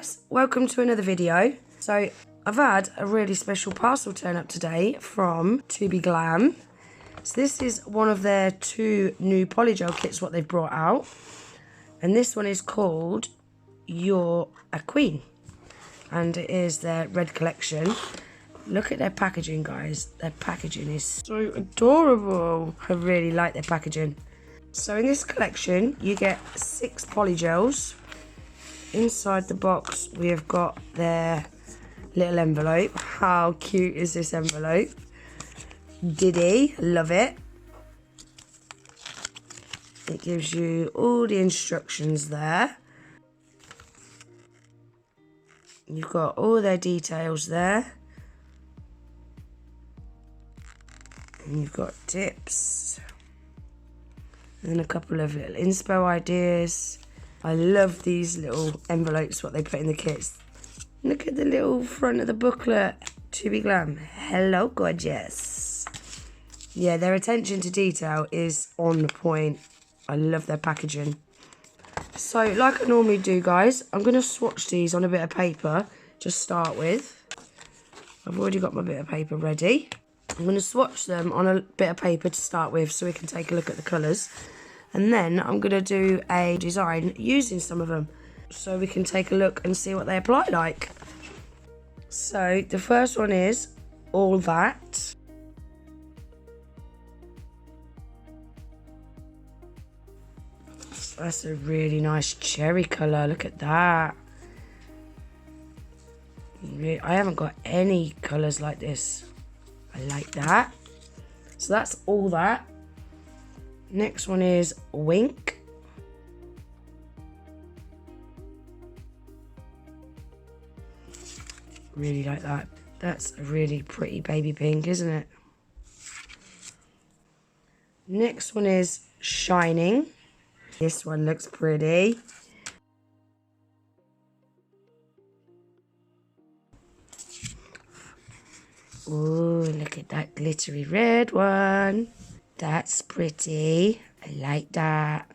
guys, welcome to another video. So I've had a really special parcel turn up today from Tobe Glam. So this is one of their 2 new Polygel kits what they've brought out, and this one is called You're a Queen, and it is their red collection. Look at their packaging, guys. Their packaging is so adorable. I really like their packaging. So in this collection you get 6 polygels. Inside the box we have got their little envelope. How cute is this envelope? Diddy, love it. It gives you all the instructions there. You've got all their details there. And you've got tips. And a couple of little inspo ideas. I love these little envelopes, what they put in the kits. Look at the little front of the booklet. Tobe Glam. Hello, gorgeous. Yeah, their attention to detail is on point. I love their packaging. So, like I normally do, guys, I'm going to swatch these on a bit of paper to start with. I've already got my bit of paper ready. I'm going to swatch them on a bit of paper to start with so we can take a look at the colours. And then I'm going to do a design using some of them so we can take a look and see what they apply like. So the first one is All That. That's a really nice cherry colour. Look at that. I haven't got any colours like this. I like that. So that's All That. Next one is Wink. Really like that. That's a really pretty baby pink, isn't it? Next one is Shining. This one looks pretty. Ooh, look at that glittery red one. That's pretty. I like that.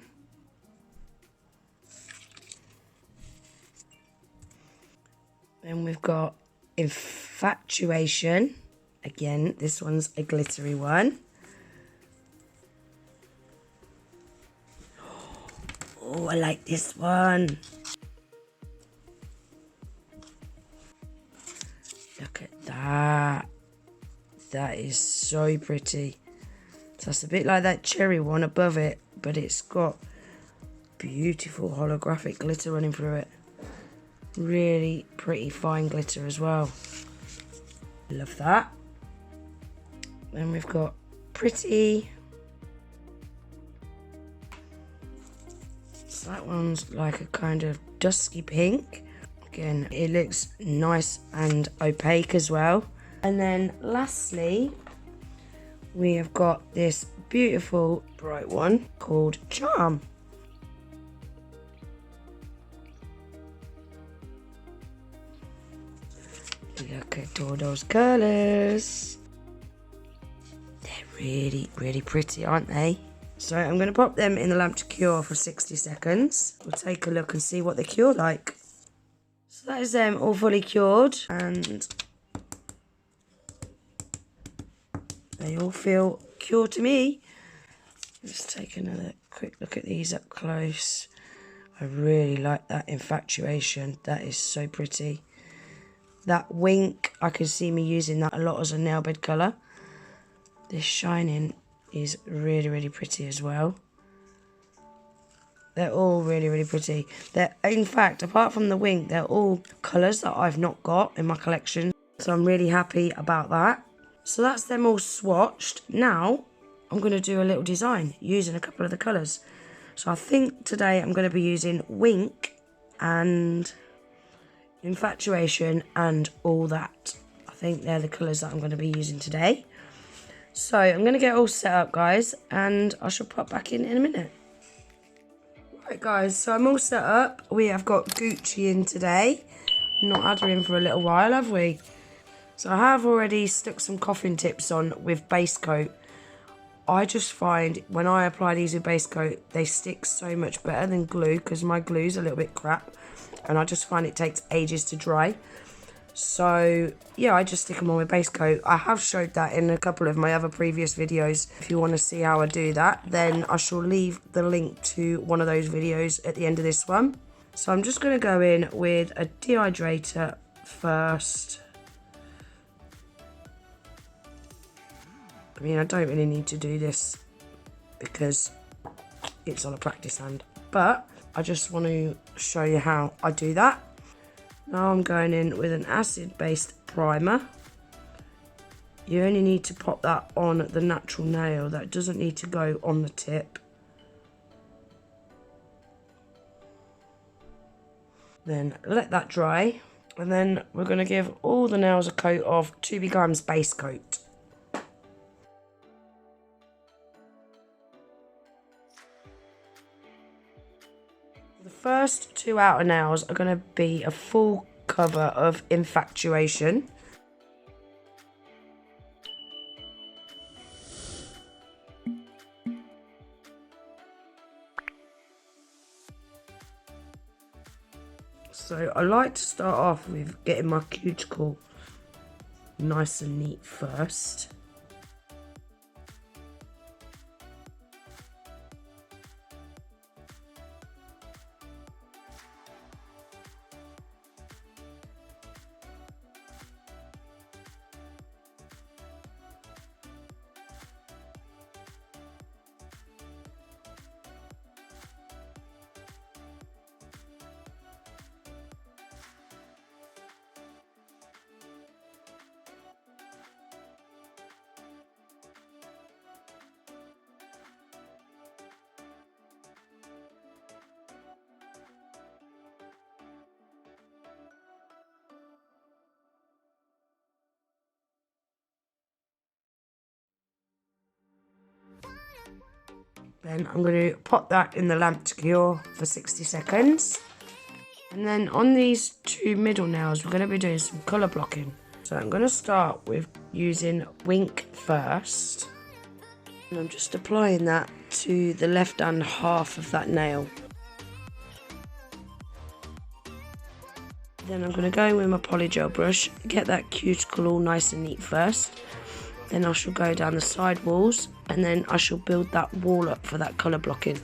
Then we've got Infatuation. Again, this one's a glittery one. Oh, I like this one. Look at that. That is so pretty. So it's a bit like that cherry one above it, but it's got beautiful holographic glitter running through it. Really pretty fine glitter as well. Love that. Then we've got Pretty. So that one's like a kind of dusky pink. Again, it looks nice and opaque as well. And then lastly, we have got this beautiful bright one called Charm. Look at all those colours. They're really, really pretty, aren't they? So I'm going to pop them in the lamp to cure for 60 seconds. We'll take a look and see what they cure like. So that is them all fully cured, and they all feel cured to me. Let's take another quick look at these up close. I really like that Infatuation. That is so pretty. That Wink, I can see me using that a lot as a nail bed colour. This Shining is really, really pretty as well. They're all really, really pretty. They're, in fact, apart from the Wink, they're all colours that I've not got in my collection. So I'm really happy about that. So that's them all swatched. Now, I'm going to do a little design using a couple of the colours. So I think today I'm going to be using Wink and Infatuation and All That. I think they're the colours that I'm going to be using today. So I'm going to get all set up, guys, and I shall pop back in a minute. Right, guys, so I'm all set up. We have got Gucci in today. Not had her in for a little while, have we? So I have already stuck some Coffin tips on with base coat. I just find when I apply these with base coat, they stick so much better than glue because my glue's a little bit crap. and I just find it takes ages to dry. So yeah, I just stick them on with base coat. I have showed that in a couple of my other previous videos. If you want to see how I do that, then I shall leave the link to one of those videos at the end of this one. So I'm just going to go in with a dehydrator first. I mean, I don't really need to do this because it's on a practice hand, but I just want to show you how I do that. Now I'm going in with an acid-based primer. You only need to pop that on the natural nail. That doesn't need to go on the tip. Then let that dry. And then we're going to give all the nails a coat of Tobe Glam's base coat. The first two outer nails are going to be a full cover of Infatuation. So I like to start off with getting my cuticle nice and neat first. Then I'm going to pop that in the lamp to cure for 60 seconds. And then on these two middle nails, we're going to be doing some colour blocking. So I'm going to start with using Wink first. And I'm just applying that to the left hand half of that nail. Then I'm going to go in with my Polygel brush, get that cuticle all nice and neat first. Then I shall go down the side walls, and then I shall build that wall up for that colour blocking.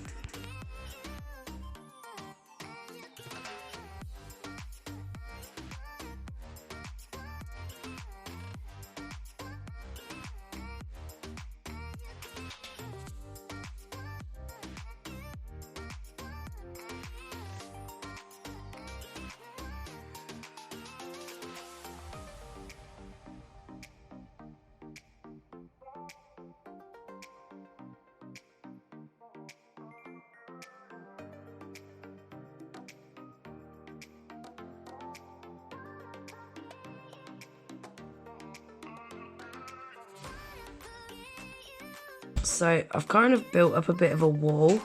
So I've kind of built up a bit of a wall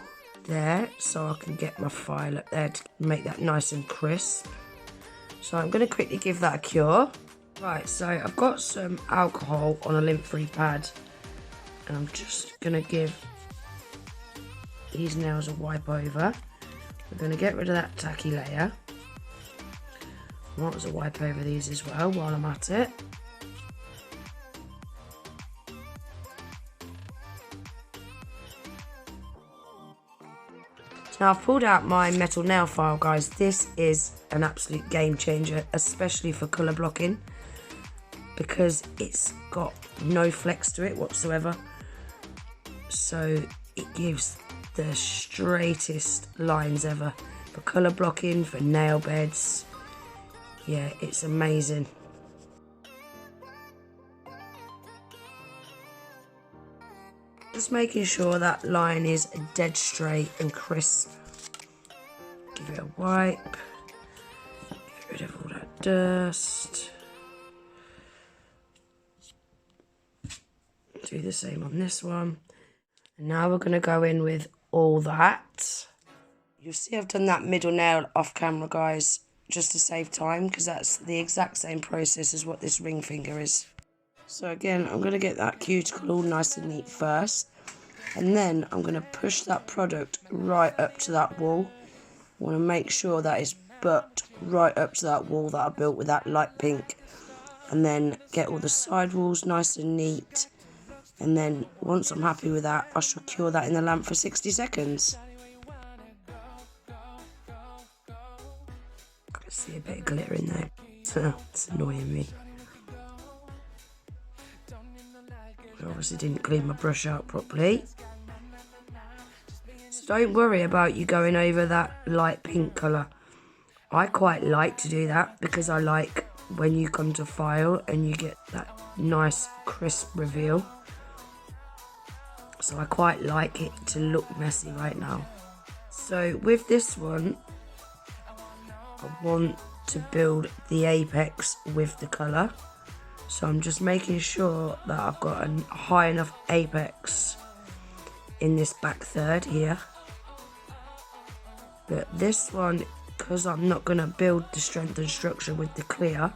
there so I can get my file up there to make that nice and crisp. So I'm going to quickly give that a cure. Right, so I've got some alcohol on a lint-free pad, and I'm just going to give these nails a wipe over. We're going to get rid of that tacky layer. I might as well wipe over these as well while I'm at it. Now I've pulled out my metal nail file, guys. This is an absolute game changer, especially for colour blocking, because it's got no flex to it whatsoever. So it gives the straightest lines ever for colour blocking, for nail beds. Yeah, it's amazing. Just making sure that line is dead straight and crisp. Give it a wipe. Get rid of all that dust. Do the same on this one. And now we're going to go in with All That. You'll see I've done that middle nail off camera, guys, just to save time, because that's the exact same process as what this ring finger is. So again, I'm going to get that cuticle all nice and neat first, and then I'm going to push that product right up to that wall. I want to make sure that is but right up to that wall that I built with that light pink. And then get all the side walls nice and neat. And then once I'm happy with that, I shall cure that in the lamp for 60 seconds. I can see a bit of glitter in there, so it's annoying me. I obviously didn't clean my brush out properly. So don't worry about you going over that light pink colour. I quite like to do that because I like when you come to file and you get that nice crisp reveal. So I quite like it to look messy right now. So with this one, I want to build the apex with the colour. So I'm just making sure that I've got a high enough apex in this back third here. But this one, because I'm not going to build the strength and structure with the clear,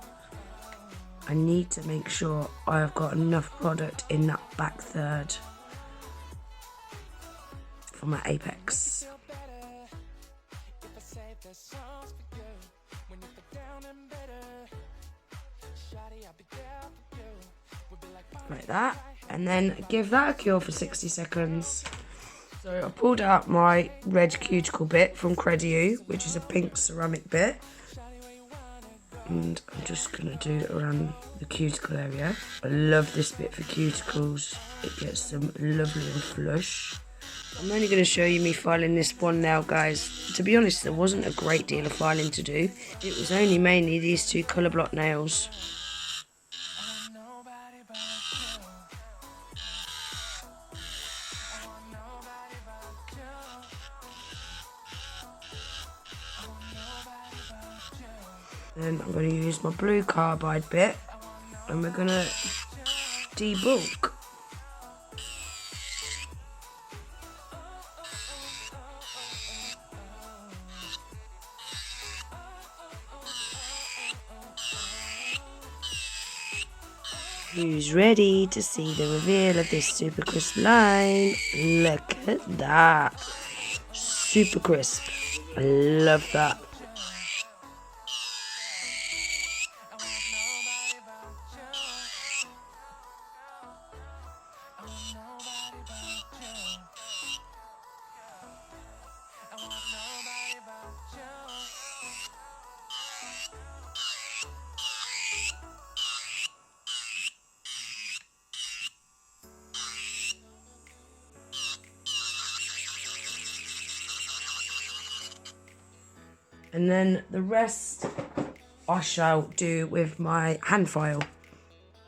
I need to make sure I've got enough product in that back third for my apex. Like that, and then give that a cure for 60 seconds. So I pulled out my red cuticle bit from Acrygel, which is a pink ceramic bit, and I'm just going to do it around the cuticle area. I love this bit for cuticles, it gets them lovely and flush. I'm only going to show you me filing this one now, guys. To be honest, there wasn't a great deal of filing to do. It was only mainly these two colour block nails. Then I'm going to use my blue carbide bit and we're going to debulk. Who's ready to see the reveal of this super crisp line? Look at that. Super crisp. I love that. And then the rest I shall do with my hand file.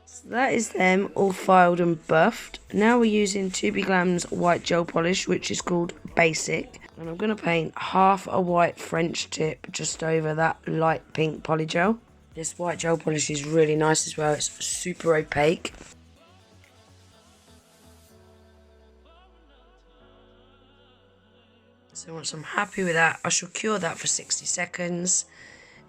So that is them all filed and buffed. Now we're using Tobe Glam's white gel polish, which is called Basic. And I'm going to paint half a white French tip just over that light pink polygel. This white gel polish is really nice as well. It's super opaque. So once I'm happy with that, I shall cure that for 60 seconds.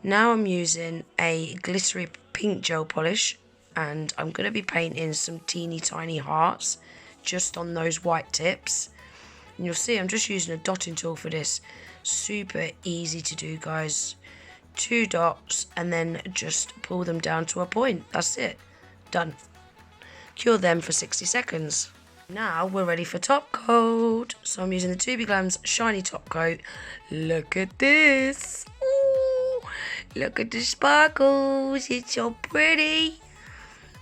Now I'm using a glittery pink gel polish and I'm going to be painting some teeny tiny hearts just on those white tips. And you'll see I'm just using a dotting tool for this. Super easy to do, guys. 2 dots and then just pull them down to a point. That's it. Done. Cure them for 60 seconds. Now we're ready for top coat. So I'm using the Tobe Glam's shiny top coat. Look at this. Ooh, look at the sparkles. It's so pretty.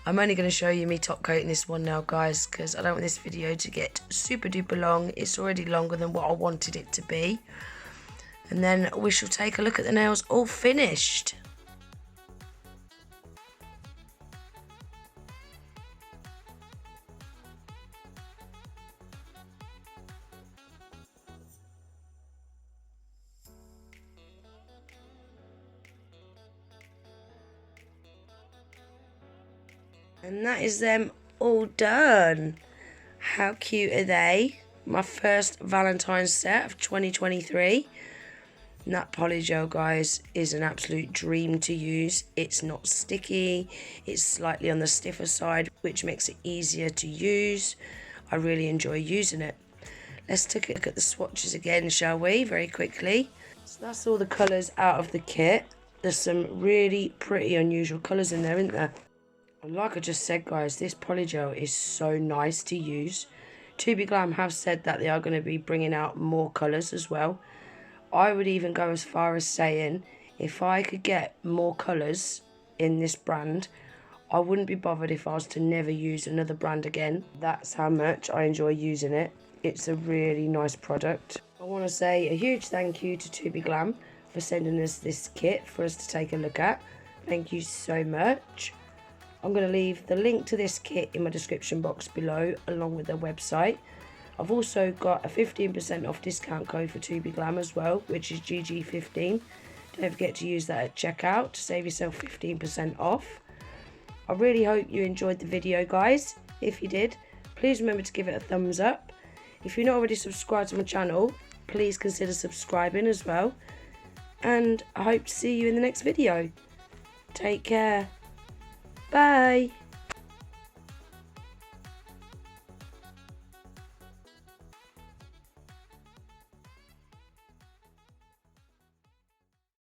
I'm only going to show you me top coating this one now, guys, because I don't want this video to get super duper long. It's already longer than what I wanted it to be. And then we shall take a look at the nails all finished. And that is them all done. How cute are they? My first Valentine's set of 2023. And that polygel, guys, is an absolute dream to use. It's not sticky. It's slightly on the stiffer side, which makes it easier to use. I really enjoy using it. Let's take a look at the swatches again, shall we? Very quickly. So that's all the colours out of the kit. There's some really pretty unusual colours in there, isn't there? And like I just said, guys, this Polygel is so nice to use. Tobe Glam have said that they are going to be bringing out more colours as well. I would even go as far as saying, if I could get more colours in this brand, I wouldn't be bothered if I was to never use another brand again. That's how much I enjoy using it. It's a really nice product. I want to say a huge thank you to Tobe Glam for sending us this kit for us to take a look at. Thank you so much. I'm going to leave the link to this kit in my description box below, along with their website. I've also got a 15% off discount code for Tobe Glam as well, which is GG15. Don't forget to use that at checkout to save yourself 15% off. I really hope you enjoyed the video, guys. If you did, please remember to give it a thumbs up. If you're not already subscribed to my channel, please consider subscribing as well. And I hope to see you in the next video. Take care. Bye.